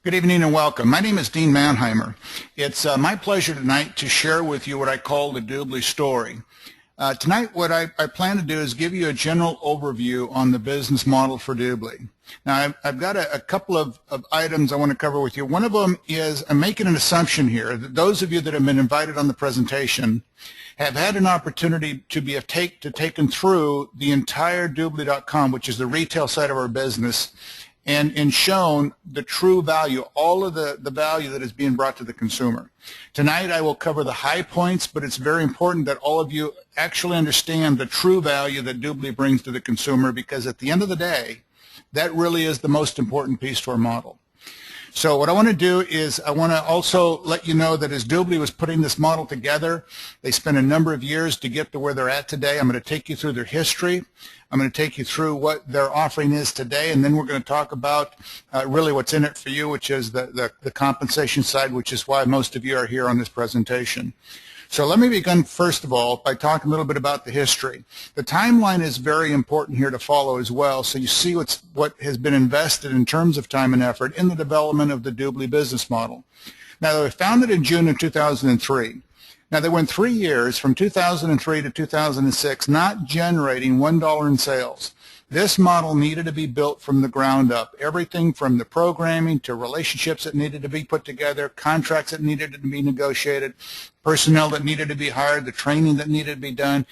Good evening and welcome. My name is Dean Mannheimer. It's my pleasure tonight to share with you what I call the Dubli story. Tonight what I plan to do is give you a general overview on the business model for Dubli. Now I've got a couple of items I want to cover with you. One of them is I'm making an assumption here that those of you that have been invited on the presentation have had an opportunity to be taken through the entire Dubli.com, which is the retail side of our business, and shown the true value, all of the value that is being brought to the consumer. Tonight I will cover the high points, but it's very important that all of you actually understand the true value that Dubli brings to the consumer, because at the end of the day, that really is the most important piece to our model. So what I want to do is I want to also let you know that as Dubli was putting this model together, they spent a number of years to get to where they're at today. I'm going to take you through their history. I'm going to take you through what their offering is today, and then we're going to talk about really what's in it for you, which is the compensation side, which is why most of you are here on this presentation. So let me begin first of all by talking a little bit about the history. The timeline is very important here to follow as well, so you see what has been invested in terms of time and effort in the development of the Dubli business model. Now, they were founded in June of 2003. Now, they went 3 years, from 2003 to 2006, not generating $1 in sales. This model needed to be built from the ground up. Everything from the programming to relationships that needed to be put together, contracts that needed to be negotiated, personnel that needed to be hired, the training that needed to be done.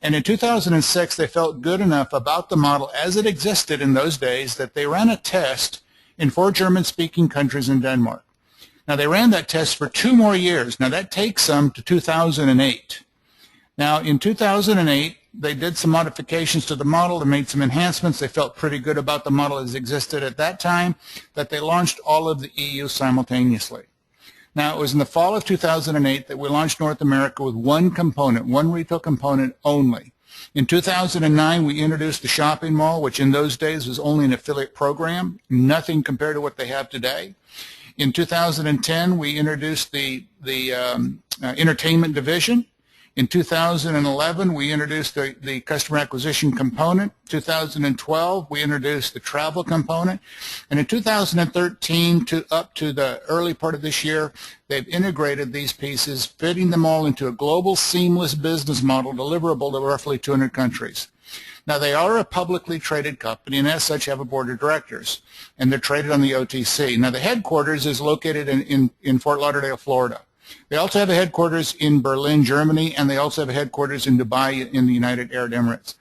And in 2006, they felt good enough about the model as it existed in those days that they ran a test in 4 German-speaking countries in Denmark. Now, they ran that test for 2 more years. Now, that takes them to 2008. Now, in 2008, they did some modifications to the model and made some enhancements. They felt pretty good about the model as existed at that time, that they launched all of the EU simultaneously. Now, it was in the fall of 2008 that we launched North America with one component, one retail component only. In 2009, we introduced the shopping mall, which in those days was only an affiliate program, nothing compared to what they have today. In 2010, we introduced the entertainment division. In 2011, we introduced the customer acquisition component. 2012, we introduced the travel component. And in 2013 up to the early part of this year, they've integrated these pieces, fitting them all into a global seamless business model deliverable to roughly 200 countries. Now, they are a publicly traded company, and as such have a board of directors, and they're traded on the OTC. Now, the headquarters is located in Fort Lauderdale, Florida. They also have a headquarters in Berlin, Germany, and they also have a headquarters in Dubai in the United Arab Emirates.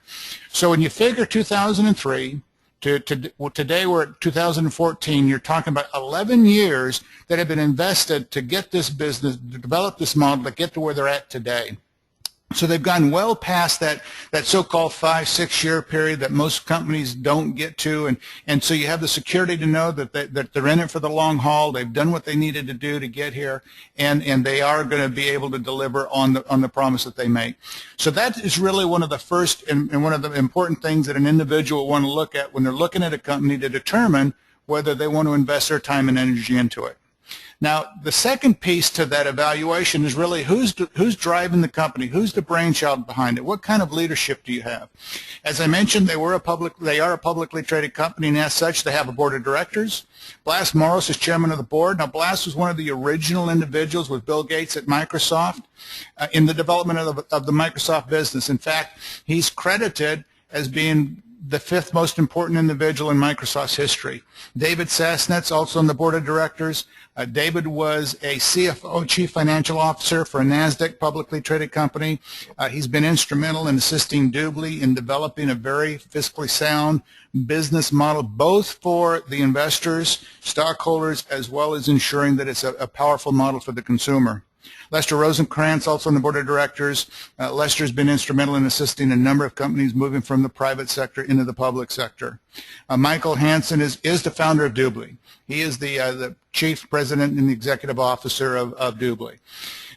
So when you figure 2003 to today, we're at 2014, you're talking about 11 years that have been invested to get this business, to develop this model, to get to where they're at today. So they've gone well past that so-called 5-6 year period that most companies don't get to, and so you have the security to know that they're in it for the long haul. They've done what they needed to do to get here, and they are going to be able to deliver on the promise that they make. So that is really one of the first and one of the important things that an individual will want to look at when they're looking at a company to determine whether they want to invest their time and energy into it. Now, the second piece to that evaluation is really who's driving the company, who's the brainchild behind it, what kind of leadership do you have? As I mentioned, they are a publicly traded company, and as such, they have a board of directors. Blas Morris is chairman of the board. Now, Blas was one of the original individuals with Bill Gates at Microsoft in the development of the Microsoft business. In fact, he's credited as being the 5th most important individual in Microsoft's history. David Sassnett's also on the board of directors. David was a CFO, Chief Financial Officer for a NASDAQ publicly traded company. He's been instrumental in assisting Dubli in developing a very fiscally sound business model, both for the investors, stockholders, as well as ensuring that it's a powerful model for the consumer. Lester Rosenkrantz, also on the board of directors. Lester's been instrumental in assisting a number of companies moving from the private sector into the public sector. Michael Hansen is the founder of Dubli. He is the chief president and the executive officer of Dubli.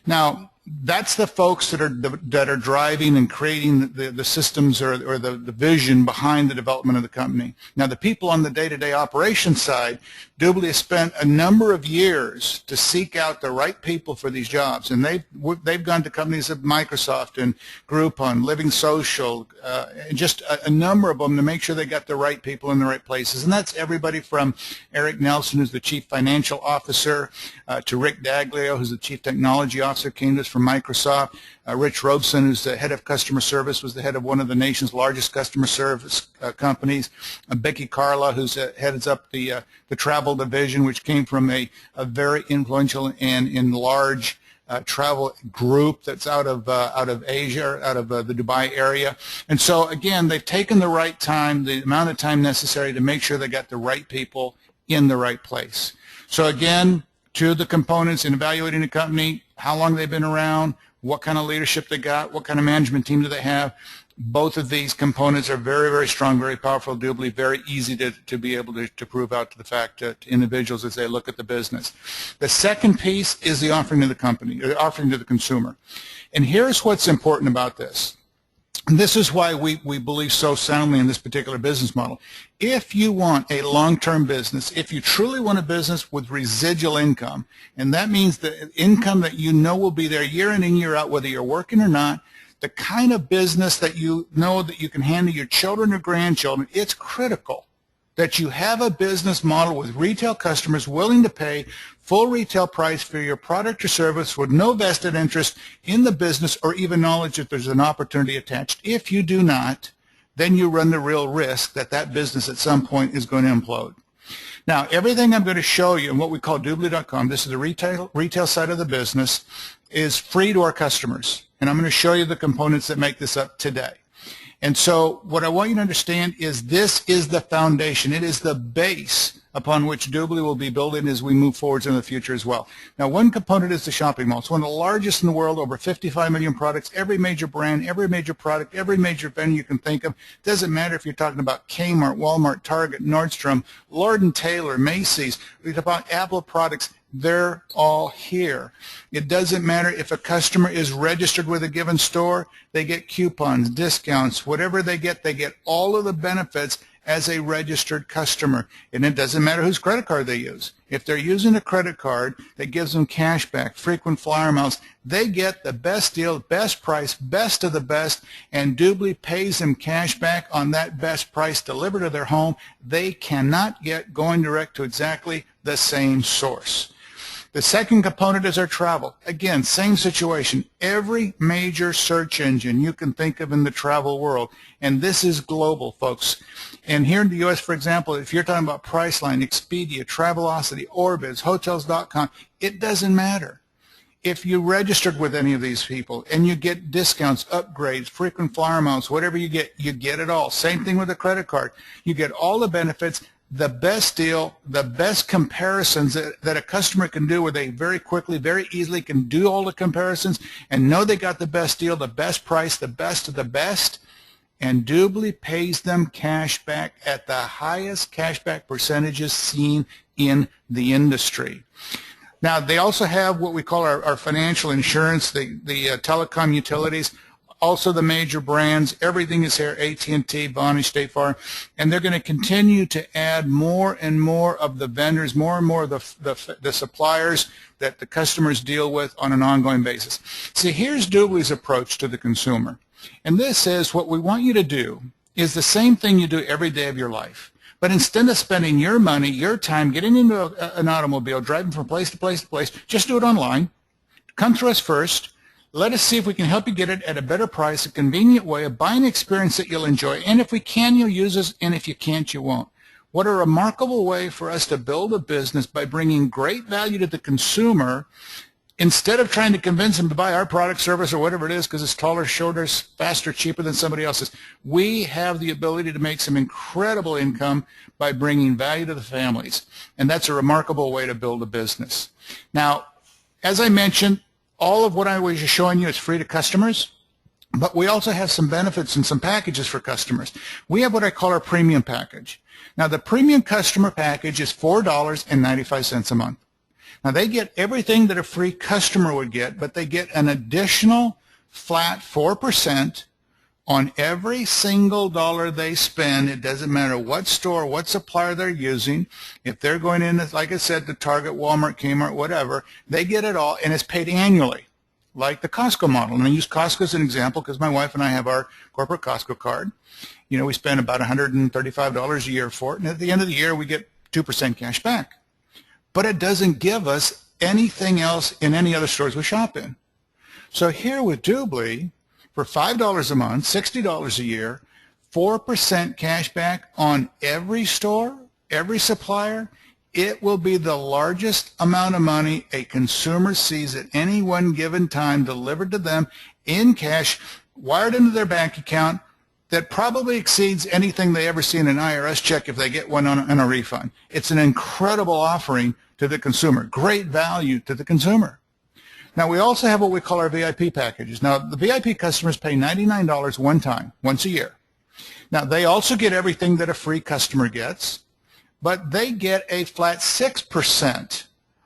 Now, That's the folks that are driving and creating the systems or the vision behind the development of the company. Now, the people on the day-to-day operations side, Dubli has spent a number of years to seek out the right people for these jobs, and they've gone to companies like Microsoft and Groupon, Living Social, just a number of them to make sure they got the right people in the right places. And that's everybody from Eric Nelson, who's the Chief Financial Officer, to Rick Daglio, who's the Chief Technology Officer, came to us from Microsoft. Rich Robeson, who's the head of customer service, was the head of one of the nation's largest customer service companies. Becky Carla, who's heads up the travel division, which came from a very influential and large travel group that's out of Asia, out of the Dubai area. And so again, they've taken the right time, the amount of time necessary to make sure they got the right people in the right place. So again, two of the components in evaluating a company: how long they've been around, what kind of leadership they got, what kind of management team do they have. Both of these components are very, very strong, very powerful, doubly, very easy to be able to prove out to the fact to individuals as they look at the business. The second piece is the offering to the company, or the offering to the consumer. And here's what's important about this. And this is why we believe so soundly in this particular business model. If you want a long-term business, if you truly want a business with residual income, and that means the income that you know will be there year in and year out, whether you're working or not, the kind of business that you know that you can hand to your children or grandchildren, it's critical that you have a business model with retail customers willing to pay full retail price for your product or service with no vested interest in the business or even knowledge that there's an opportunity attached. If you do not, then you run the real risk that that business at some point is going to implode. Now, everything I'm going to show you in what we call Dubli.com, this is the retail side of the business, is free to our customers. And I'm going to show you the components that make this up today. And so what I want you to understand is this is the foundation. It is the base upon which Dubli will be building as we move forward in the future as well. Now, one component is the shopping mall. It's one of the largest in the world, over 55 million products, every major brand, every major product, every major venue you can think of. It doesn't matter if you're talking about Kmart, Walmart, Target, Nordstrom, Lord & Taylor, Macy's, we talk about Apple products. They're all here. It doesn't matter if a customer is registered with a given store, they get coupons, discounts, whatever they get all of the benefits as a registered customer. And it doesn't matter whose credit card they use. If they're using a credit card that gives them cash back, frequent flyer miles, they get the best deal, best price, best of the best, and Dubli pays them cash back on that best price delivered to their home. They cannot get going direct to exactly the same source. The second component is our travel. Again, same situation. Every major search engine you can think of in the travel world, and this is global, folks. And here in the U.S., for example, if you're talking about Priceline, Expedia, Travelocity, Orbitz, Hotels.com, it doesn't matter. If you registered with any of these people and you get discounts, upgrades, frequent flyer miles, whatever you get it all. Same thing with a credit card. You get all the benefits, the best deal, the best comparisons that a customer can do where they very quickly, very easily can do all the comparisons and know they got the best deal, the best price, the best of the best. And Dubli pays them cash back at the highest cashback percentages seen in the industry. Now, they also have what we call our financial insurance, the telecom utilities, also the major brands. Everything is here, AT&T, Vonage, State Farm, and they're going to continue to add more and more of the vendors, more and more of the suppliers that the customers deal with on an ongoing basis. See, here's Dubli's approach to the consumer. And this is what we want you to do is the same thing you do every day of your life. But instead of spending your money, your time, getting into an automobile, driving from place to place to place, just do it online. Come through us first. Let us see if we can help you get it at a better price, a convenient way, a buying experience that you'll enjoy. And if we can, you'll use us, and if you can't, you won't. What a remarkable way for us to build a business by bringing great value to the consumer instead of trying to convince them to buy our product, service, or whatever it is because it's taller, shorter, faster, cheaper than somebody else's. We have the ability to make some incredible income by bringing value to the families, and that's a remarkable way to build a business. Now, as I mentioned, all of what I was just showing you is free to customers, but we also have some benefits and some packages for customers. We have what I call our premium package. Now, the premium customer package is $4.95 a month. Now, they get everything that a free customer would get, but they get an additional flat 4% on every single dollar they spend. It doesn't matter what store, what supplier they're using. If they're going in, like I said, to Target, Walmart, Kmart, whatever, they get it all, and it's paid annually, like the Costco model. And I use Costco as an example because my wife and I have our corporate Costco card. You know, we spend about $135 a year for it, and at the end of the year, we get 2% cash back. But it doesn't give us anything else in any other stores we shop in. So here with Dubli, for $5 a month, $60 a year, 4% cash back on every store, every supplier, it will be the largest amount of money a consumer sees at any one given time delivered to them in cash, wired into their bank account, that probably exceeds anything they ever see in an IRS check if they get one on a refund. It's an incredible offering to the consumer, great value to the consumer. Now, we also have what we call our VIP packages. Now, the VIP customers pay $99 one time, once a year. Now, they also get everything that a free customer gets, but they get a flat 6%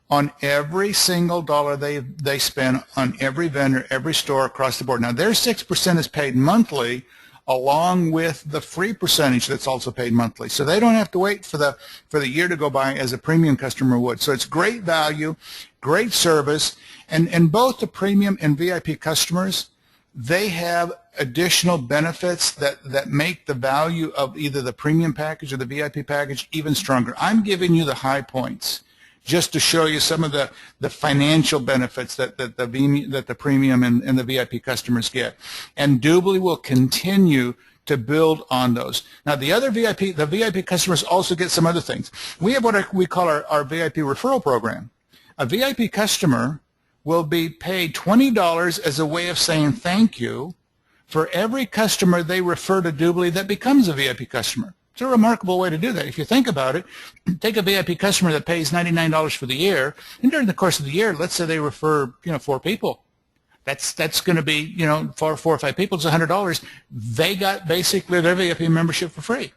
on every single dollar they spend on every vendor, every store across the board. Now, their 6% is paid monthly, along with the free percentage that's also paid monthly. So they don't have to wait for the year to go by as a premium customer would. So it's great value, great service, and both the premium and VIP customers, they have additional benefits that make the value of either the premium package or the VIP package even stronger. I'm giving you the high points just to show you some of the financial benefits that the premium and the VIP customers get. And Dubli will continue to build on those. Now, the VIP customers also get some other things. We have what we call our VIP referral program. A VIP customer will be paid $20 as a way of saying thank you for every customer they refer to Dubli that becomes a VIP customer. It's a remarkable way to do that. If you think about it, take a VIP customer that pays $99 for the year, and during the course of the year, let's say they refer 4 people. That's going to be for 4 or 5 people, it's $100. They got basically their VIP membership for free.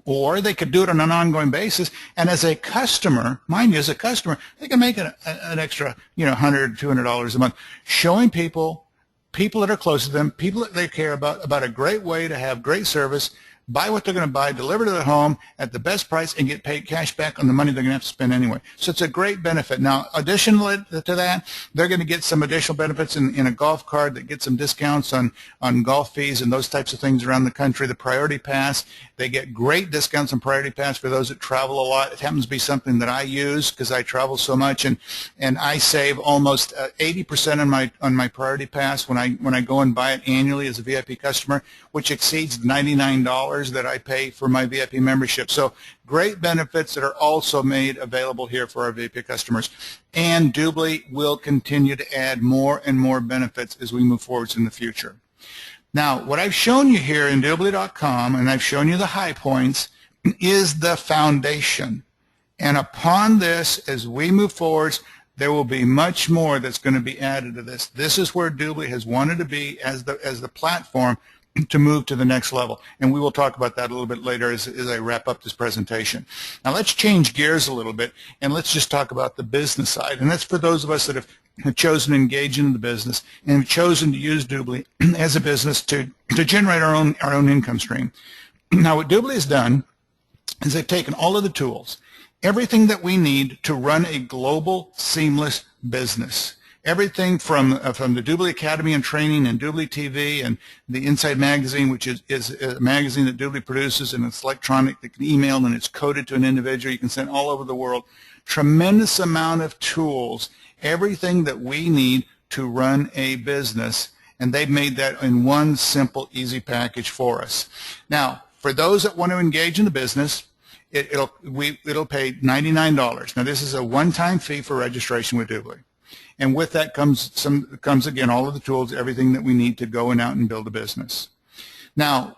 Or they could do it on an ongoing basis, and as a customer, mind you, as a customer, they can make an extra $100, $200 a month, showing people that are close to them, people that they care about a great way to have great service, buy what they're going to buy, deliver to their home at the best price, and get paid cash back on the money they're going to have to spend anyway. So it's a great benefit. Now, additionally to that, they're going to get some additional benefits in a golf card that gets some discounts on golf fees and those types of things around the country. The Priority Pass, they get great discounts on Priority Pass for those that travel a lot. It happens to be something that I use because I travel so much, and I save almost 80% on my Priority Pass when I go and buy it annually as a VIP customer, which exceeds $99 that I pay for my VIP membership. So great benefits that are also made available here for our VIP customers. And Dubli will continue to add more and more benefits as we move forwards in the future. Now, what I've shown you here in Dubli.com, and I've shown you the high points, is the foundation. And upon this, as we move forwards, there will be much more that's going to be added to this. This is where Dubli has wanted to be as the platform to move to the next level. And we will talk about that a little bit later as I wrap up this presentation. Now, let's change gears a little bit, and let's just talk about the business side. And that's for those of us that have chosen to engage in the business and have chosen to use Dubli as a business to generate our own income stream. Now, what Dubli has done is they've taken all of the tools, everything that we need to run a global, seamless business. Everything from the Dubli Academy and Training and Dubli TV and the Inside Magazine, which is a magazine that Dubli produces, and it's electronic, that can email, and it's coded to an individual. You can send all over the world. Tremendous amount of tools, everything that we need to run a business, and they've made that in one simple, easy package for us. Now, for those that want to engage in the business, it'll pay $99. Now, this is a one-time fee for registration with Dubli. And with that comes again all of the tools, everything that we need to go out and build a business. Now,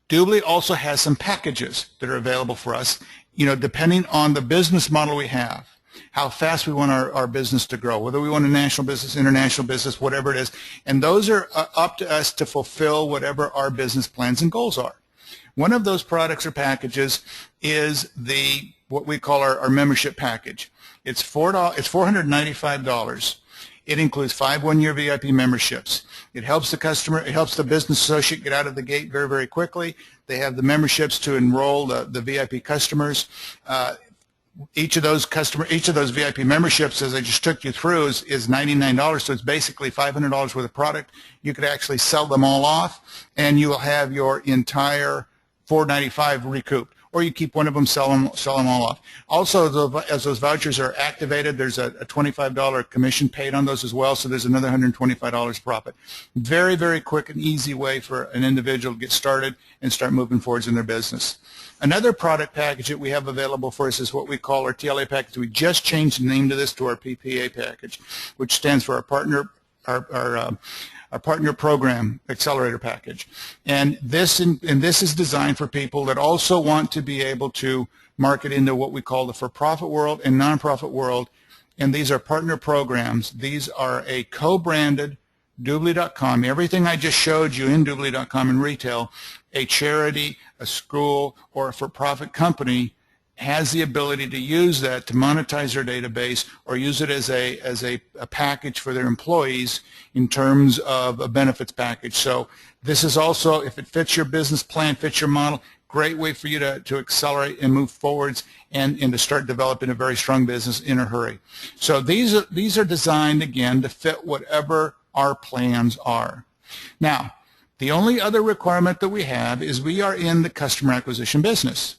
Dubli also has some packages that are available for us, depending on the business model we have, how fast we want our business to grow, whether we want a national business, international business, whatever it is. And those are up to us to fulfill whatever our business plans and goals are. One of those products or packages is what we call our membership package. It's $495. It includes 5 one-year VIP memberships. It helps the customer, it helps the business associate get out of the gate very, very quickly. They have the memberships to enroll the VIP customers. Each of those VIP memberships, as I just took you through, is $99, so it's basically $500 worth of product. You could actually sell them all off, and you will have your entire $495 recouped. Or you keep one of them, sell them all off. Also, as those vouchers are activated, there's a $25 commission paid on those as well, so there's another $125 profit. Very, very quick and easy way for an individual to get started and start moving forwards in their business. Another product package that we have available for us is what we call our TLA package. We just changed the name to this to our PPA package, which stands for our partner program accelerator package. And this is designed for people that also want to be able to market into what we call the for-profit world and nonprofit world. And these are partner programs. These are a co-branded Dubli.com. Everything I just showed you in Dubli.com in retail, a charity, a school, or a for-profit company has the ability to use that to monetize their database or use it as a package for their employees in terms of a benefits package. So this is also, if it fits your business plan, fits your model, great way for you to accelerate and move forwards and to start developing a very strong business in a hurry. So these are designed, again, to fit whatever our plans are. Now, the only other requirement that we have is we are in the customer acquisition business.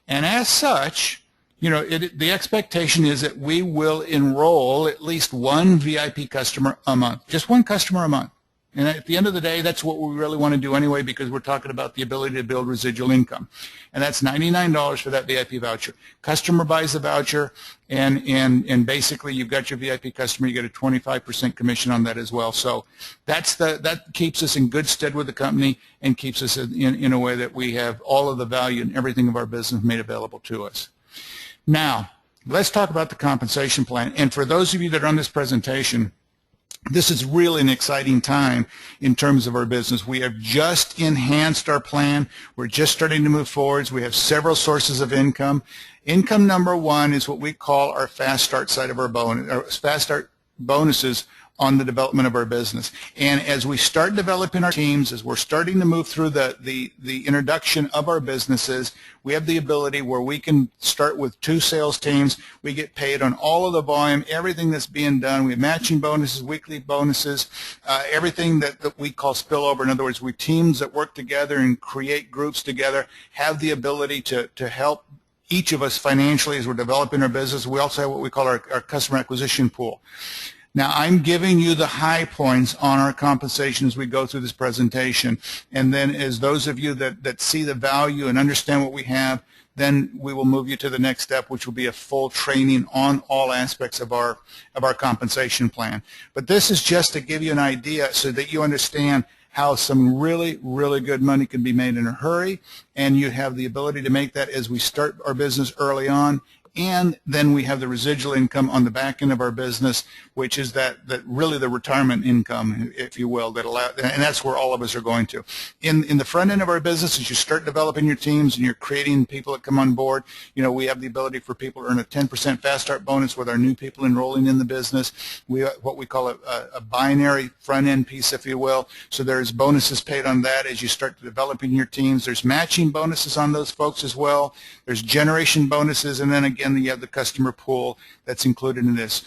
And as such, you know, the expectation is that we will enroll at least one VIP customer a month, just one customer a month. And at the end of the day, that's what we really want to do anyway, because we're talking about the ability to build residual income. And that's $99 for that VIP voucher. Customer buys the voucher, and basically you've got your VIP customer, you get a 25% commission on that as well. So that keeps us in good stead with the company and keeps us in a way that we have all of the value and everything of our business made available to us. Now, let's talk about the compensation plan. And for those of you that are on this presentation, this is really an exciting time in terms of our business. We have just enhanced our plan. We're just starting to move forwards. We have several sources of income. Income number one is what we call our fast start side of our fast start bonuses on the development of our business. And as we start developing our teams, as we're starting to move through the introduction of our businesses, we have the ability where we can start with 2 sales teams. We get paid on all of the volume, everything that's being done. We have matching bonuses, weekly bonuses, everything that we call spillover. In other words, we teams that work together and create groups together have the ability to help each of us financially as we're developing our business. We also have what we call our customer acquisition pool. Now, I'm giving you the high points on our compensation as we go through this presentation, and then as those of you that see the value and understand what we have, then we will move you to the next step, which will be a full training on all aspects of our compensation plan. But this is just to give you an idea so that you understand how some really, really good money can be made in a hurry, and you have the ability to make that as we start our business early on. And then we have the residual income on the back end of our business, which is that really the retirement income, if you will, and that's where all of us are going to. In the front end of our business, as you start developing your teams and you're creating people that come on board, you know, we have the ability for people to earn a 10% fast start bonus with our new people enrolling in the business. We what we call a binary front end piece, if you will. So there's bonuses paid on that as you start developing your teams. There's matching bonuses on those folks as well. There's generation bonuses, and then again, you have the customer pool that's included in this.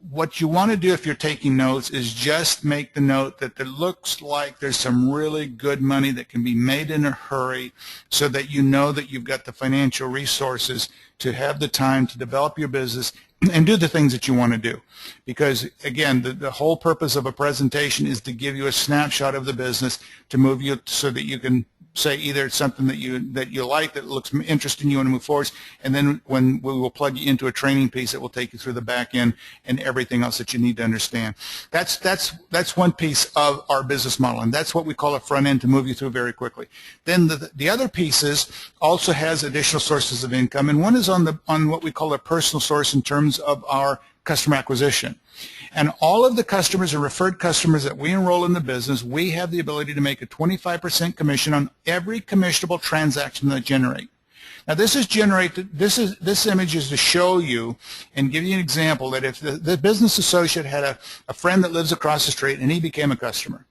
What you want to do if you're taking notes is just make the note that it looks like there's some really good money that can be made in a hurry, so that you know that you've got the financial resources to have the time to develop your business and do the things that you want to do. Because again, the whole purpose of a presentation is to give you a snapshot of the business, to move you so that you can say either it's something that you like, that looks interesting, you want to move forward, and then when we will plug you into a training piece that will take you through the back end and everything else that you need to understand. That's one piece of our business model, and that's what we call a front end to move you through very quickly. Then the other pieces also has additional sources of income, and one is on what we call a personal source in terms of our customer acquisition. And all of the customers or referred customers that we enroll in the business, we have the ability to make a 25% commission on every commissionable transaction they generate. Now this image is to show you and give you an example that if the business associate had a friend that lives across the street and he became a customer,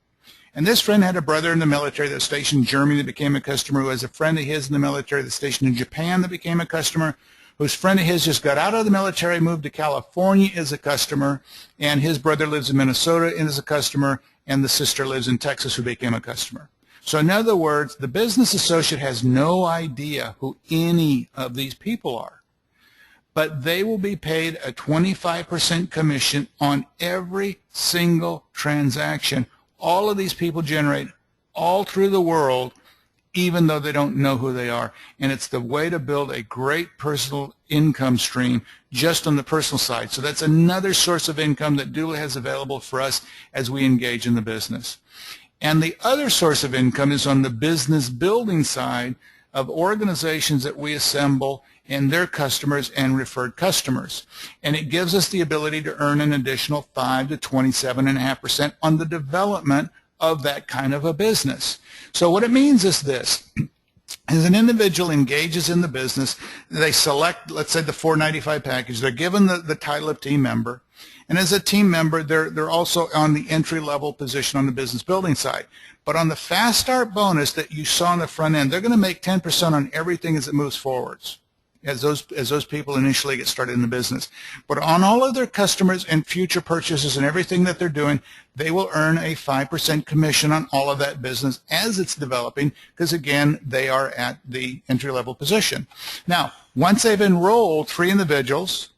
and this friend had a brother in the military that was stationed in Germany that became a customer, who has a friend of his in the military that's stationed in Japan that became a customer, whose friend of his just got out of the military, moved to California as a customer, and his brother lives in Minnesota and is a customer, and the sister lives in Texas who became a customer. So in other words, the business associate has no idea who any of these people are, but they will be paid a 25% commission on every single transaction all of these people generate all through the world, even though they don't know who they are. And it's the way to build a great personal income stream just on the personal side. So that's another source of income that Dubli has available for us as we engage in the business. And the other source of income is on the business building side of organizations that we assemble and their customers and referred customers. And it gives us the ability to earn an additional 5 to 27.5% on the development of that kind of a business. So what it means is this. As an individual engages in the business, they select, let's say, the $495 package. They're given the title of team member. And as a team member, they're also on the entry-level position on the business building side. But on the Fast Start bonus that you saw on the front end, they're going to make 10% on everything as it moves forwards, as those people initially get started in the business. But on all of their customers and future purchases and everything that they're doing, they will earn a 5% commission on all of that business as it's developing, because again, they are at the entry-level position. Now, once they've enrolled 3 individuals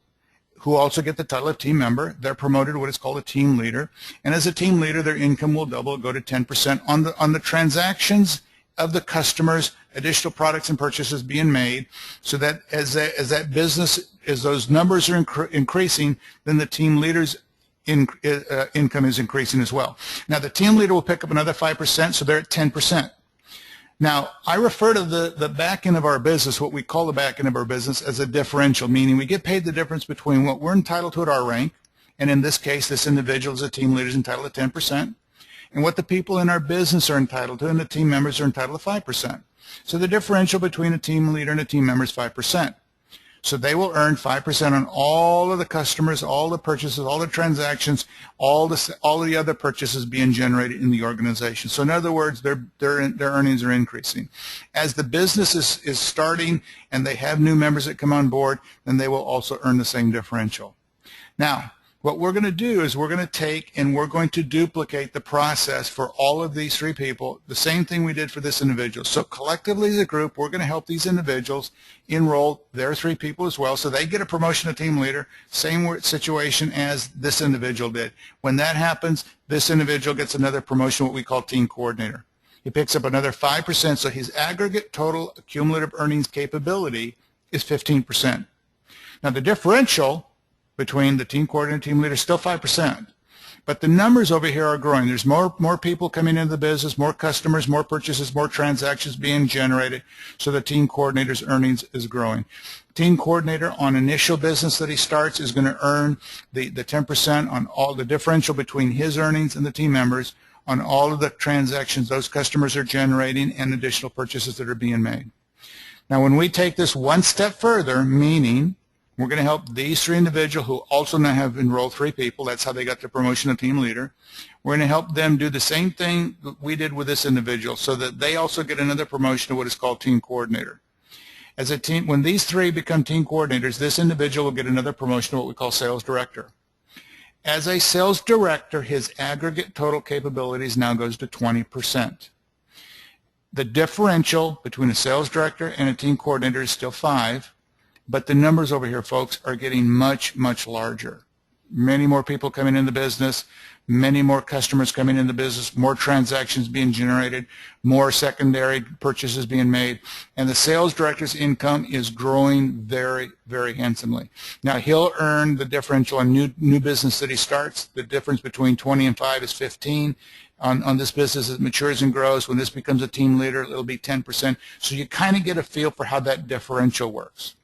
who also get the title of team member, they're promoted to what is called a team leader. And as a team leader, their income will double, go to 10% on the transactions of the customers, additional products and purchases being made, so that as that business, as those numbers are increasing, then the team leader's income is increasing as well. Now the team leader will pick up another 5%, so they're at 10%. Now I refer to the back end of our business, what we call the back end of our business, as a differential, meaning we get paid the difference between what we're entitled to at our rank, and in this case this individual as a team leader is entitled to 10%, and what the people in our business are entitled to, and the team members are entitled to 5%. So the differential between a team leader and a team member is 5%. So they will earn 5% on all of the customers, all the purchases, all the transactions, all the other purchases being generated in the organization. So in other words, their earnings are increasing. As the business is starting and they have new members that come on board, then they will also earn the same differential. Now, what we're going to do is we're going to take and we're going to duplicate the process for all of these 3 people, the same thing we did for this individual. So collectively as a group, we're going to help these individuals enroll their 3 people as well, so they get a promotion to team leader, same situation as this individual did. When that happens, this individual gets another promotion, what we call team coordinator. He picks up another 5%, so his aggregate total cumulative earnings capability is 15%. Now the differential between the team coordinator and team leader is still 5%. But the numbers over here are growing. There's more people coming into the business, more customers, more purchases, more transactions being generated, so the team coordinator's earnings is growing. Team coordinator on initial business that he starts is going to earn the 10% on all the differential between his earnings and the team members on all of the transactions those customers are generating and additional purchases that are being made. Now when we take this one step further, meaning we're going to help these 3 individuals who also now have enrolled 3 people. That's how they got the promotion of team leader. We're going to help them do the same thing that we did with this individual, so that they also get another promotion to what is called team coordinator. As a team, when these 3 become team coordinators, this individual will get another promotion to what we call sales director. As a sales director, his aggregate total capabilities now goes to 20%. The differential between a sales director and a team coordinator is still 5%. But the numbers over here, folks, are getting much, much larger. Many more people coming in the business, many more customers coming in the business, more transactions being generated, more secondary purchases being made, and the sales director's income is growing very, very handsomely. Now, he'll earn the differential on new business that he starts. The difference between 20 and 5 is 15. On this business, as it matures and grows, when this becomes a team leader, it'll be 10%. So you kind of get a feel for how that differential works.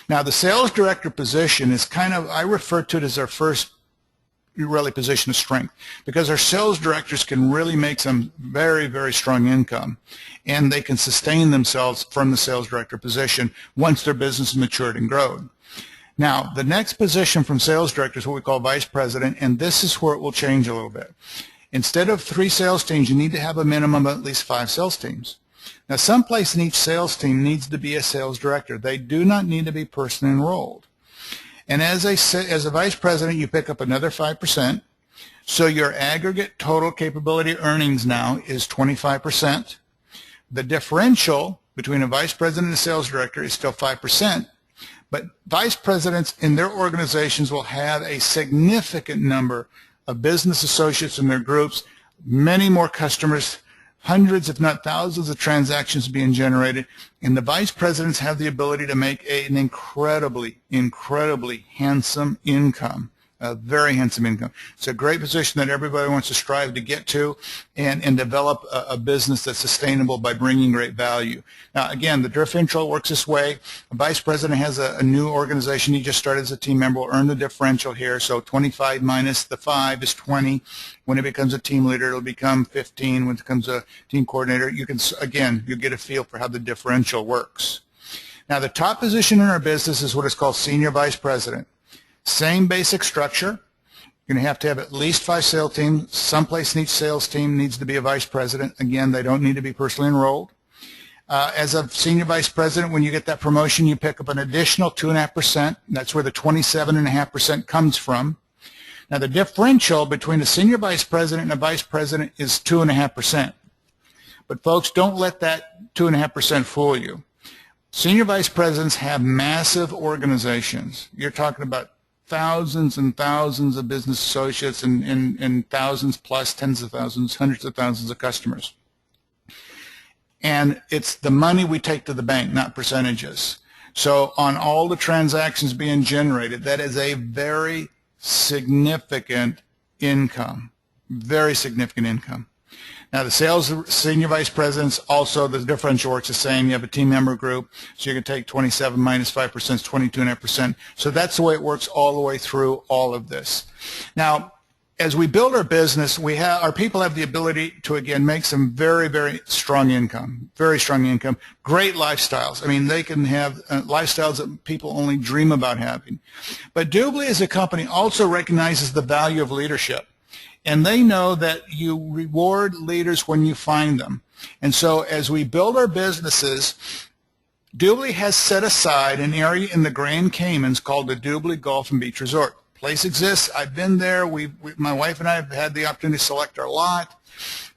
Now, the sales director position is kind of, I refer to it as our first really position of strength, because our sales directors can really make some very, very strong income, and they can sustain themselves from the sales director position once their business is matured and grown. Now, the next position from sales director is what we call vice president, and this is where it will change a little bit. Instead of 3 sales teams, you need to have a minimum of at least 5 sales teams. Now, someplace in each sales team needs to be a sales director. They do not need to be person enrolled. And as a vice president, you pick up another 5%. So your aggregate total capability earnings now is 25%. The differential between a vice president and a sales director is still 5%. But vice presidents in their organizations will have a significant number of business associates in their groups, many more customers, hundreds if not thousands of transactions being generated, and the vice presidents have the ability to make an incredibly handsome income, a very handsome income. It's a great position that everybody wants to strive to get to and develop a business that's sustainable by bringing great value. Now, again, the differential works this way. A vice president has a new organization. He just started as a team member, will earn the differential here. So 25 minus the 5 is 20. When it becomes a team leader, it'll become 15. When it becomes a team coordinator, you can, again, you get a feel for how the differential works. Now, the top position in our business is what is called senior vice president. Same basic structure. You're going to have at least 5 sales teams. Someplace in each sales team needs to be a vice president. Again, they don't need to be personally enrolled. As a senior vice president, when you get that promotion, you pick up an additional 2.5%. That's where the 27.5% comes from. Now, the differential between a senior vice president and a vice president is 2.5%. But folks, don't let that 2.5% fool you. Senior vice presidents have massive organizations. You're talking about thousands and thousands of business associates and thousands plus, tens of thousands, hundreds of thousands of customers. And it's the money we take to the bank, not percentages. So on all the transactions being generated, that is a very significant income, very significant income. Now, the sales senior vice presidents, also the differential works the same. You have a team member group, so you can take 27 minus 5% is 22.5%. So that's the way it works all the way through all of this. Now, as we build our business, our people have the ability to, again, make some very, very strong income, great lifestyles. I mean, they can have lifestyles that people only dream about having. But Dubli as a company also recognizes the value of leadership. And they know that you reward leaders when you find them. And so as we build our businesses, Dubli has set aside an area in the Grand Caymans called the Dubli Golf and Beach Resort. Place exists. I've been there. My wife and I have had the opportunity to select our lot.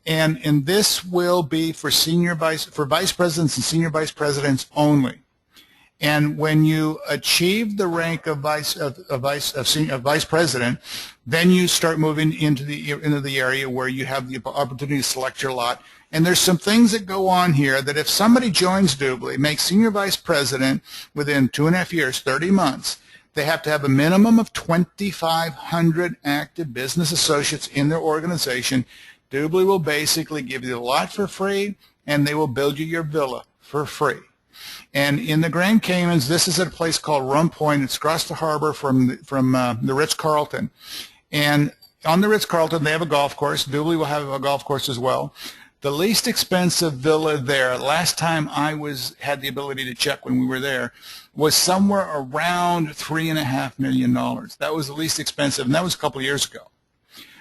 And this will be for vice presidents and senior vice presidents only. And when you achieve the rank of vice president, then you start moving into the area where you have the opportunity to select your lot. And there's some things that go on here that if somebody joins Dubli, makes senior vice president within 2.5 years, 30 months, they have to have a minimum of 2,500 active business associates in their organization. Dubli will basically give you the lot for free, and they will build you your villa for free. And in the Grand Caymans, this is at a place called Rum Point. It's across the harbor from the Ritz-Carlton. And on the Ritz-Carlton, they have a golf course. Dubli will have a golf course as well. The least expensive villa there, last time I had the ability to check when we were there, was somewhere around $3.5 million. That was the least expensive, and that was a couple of years ago.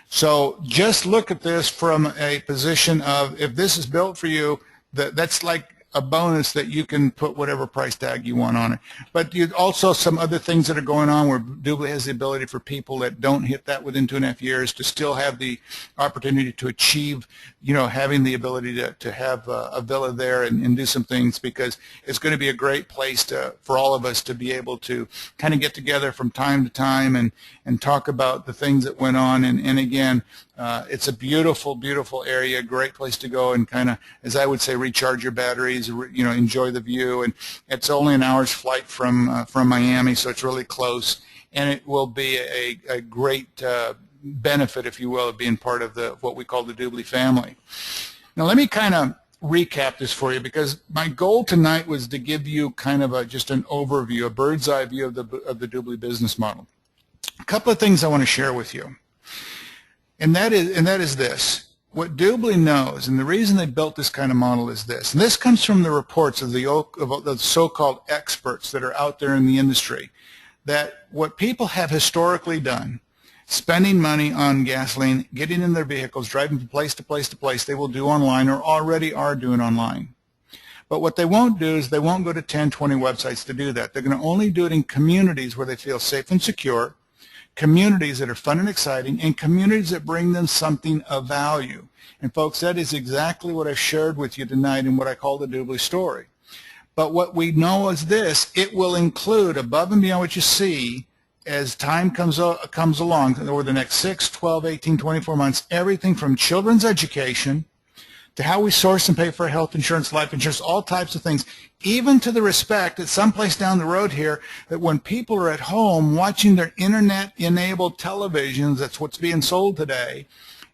So just look at this from a position of, if this is built for you, that's like a bonus that you can put whatever price tag you want on it. But also some other things that are going on where Dubli has the ability for people that don't hit that within 2.5 years to still have the opportunity to achieve, having the ability to have a villa there and do some things, because it's going to be a great place for all of us to be able to kind of get together from time to time and talk about the things that went on. And again, it's a beautiful, beautiful area, great place to go and kind of, as I would say, recharge your batteries, enjoy the view. And it's only an hour's flight from Miami, so it's really close. And it will be a great benefit, if you will, of being part of what we call the Dubli family. Now, let me kind of recap this for you, because my goal tonight was to give you kind of just an overview, a bird's eye view of the Dubli business model. A couple of things I want to share with you. And that is this. What Dubli knows, and the reason they built this kind of model is this, and this comes from the reports of the so-called experts that are out there in the industry, that what people have historically done, spending money on gasoline, getting in their vehicles, driving from place to place to place, they will do online or already are doing online. But what they won't do is they won't go to 10, 20 websites to do that. They're going to only do it in communities where they feel safe and secure, communities that are fun and exciting, and communities that bring them something of value. And folks, that is exactly what I've shared with you tonight in what I call the Dubli story. But what we know is this: it will include, above and beyond what you see, as time comes along over the next 6, 12, 18, 24 months, everything from children's education to how we source and pay for health insurance, life insurance, all types of things, even to the respect that someplace down the road here that when people are at home watching their internet-enabled televisions, that's what's being sold today,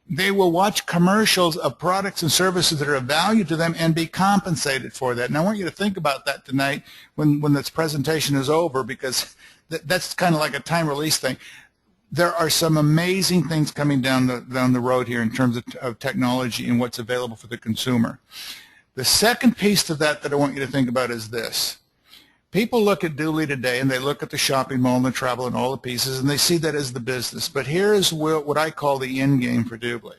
they will watch commercials of products and services that are of value to them and be compensated for that. And I want you to think about that tonight when this presentation is over, because that's kind of like a time release thing. There are some amazing things coming down the road here in terms of technology and what's available for the consumer. The second piece to that I want you to think about is this. People look at Dubli today and they look at the shopping mall and the travel and all the pieces and they see that as the business. But here is what I call the end game for Dubli.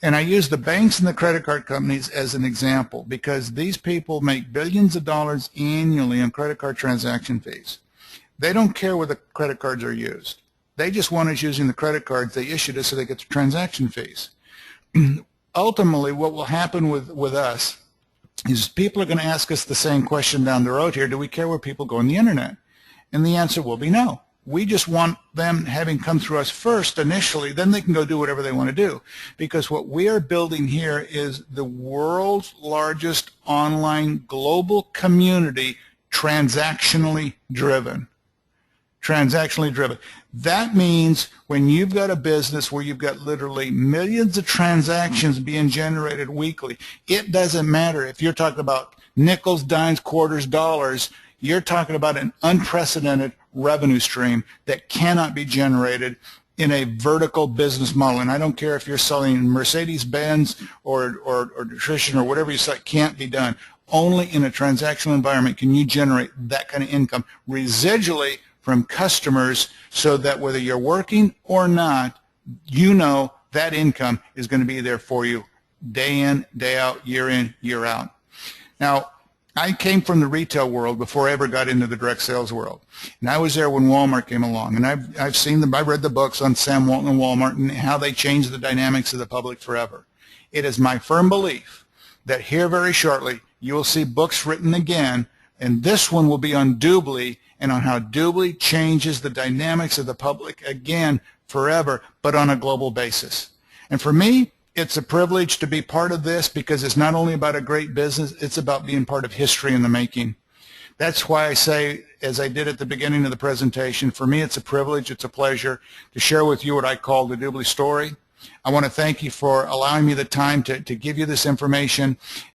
And I use the banks and the credit card companies as an example because these people make billions of dollars annually on credit card transaction fees. They don't care where the credit cards are used. They just want us using the credit cards they issued us so they get the transaction fees. Ultimately, what will happen with us is people are going to ask us the same question down the road here: do we care where people go on the internet? And the answer will be no. We just want them having come through us first initially, then they can go do whatever they want to do. Because what we are building here is the world's largest online global community, transactionally driven. Transactionally driven. That means when you've got a business where you've got literally millions of transactions being generated weekly, it doesn't matter if you're talking about nickels, dimes, quarters, dollars, you're talking about an unprecedented revenue stream that cannot be generated in a vertical business model. And I don't care if you're selling Mercedes-Benz or nutrition or whatever you sell, can't be done. Only in a transactional environment can you generate that kind of income residually from customers, so that whether you're working or not, you know that income is going to be there for you day in, day out, year in, year out. Now, I came from the retail world before I ever got into the direct sales world. And I was there when Walmart came along. And I've seen them, I've read the books on Sam Walton and Walmart and how they changed the dynamics of the public forever. It is my firm belief that here very shortly you will see books written again, and this one will be on Dubli and on how Dubli changes the dynamics of the public again forever, but on a global basis. And for me, it's a privilege to be part of this because it's not only about a great business, it's about being part of history in the making. That's why I say, as I did at the beginning of the presentation, for me it's a privilege, it's a pleasure to share with you what I call the Dubli story. I want to thank you for allowing me the time to give you this information.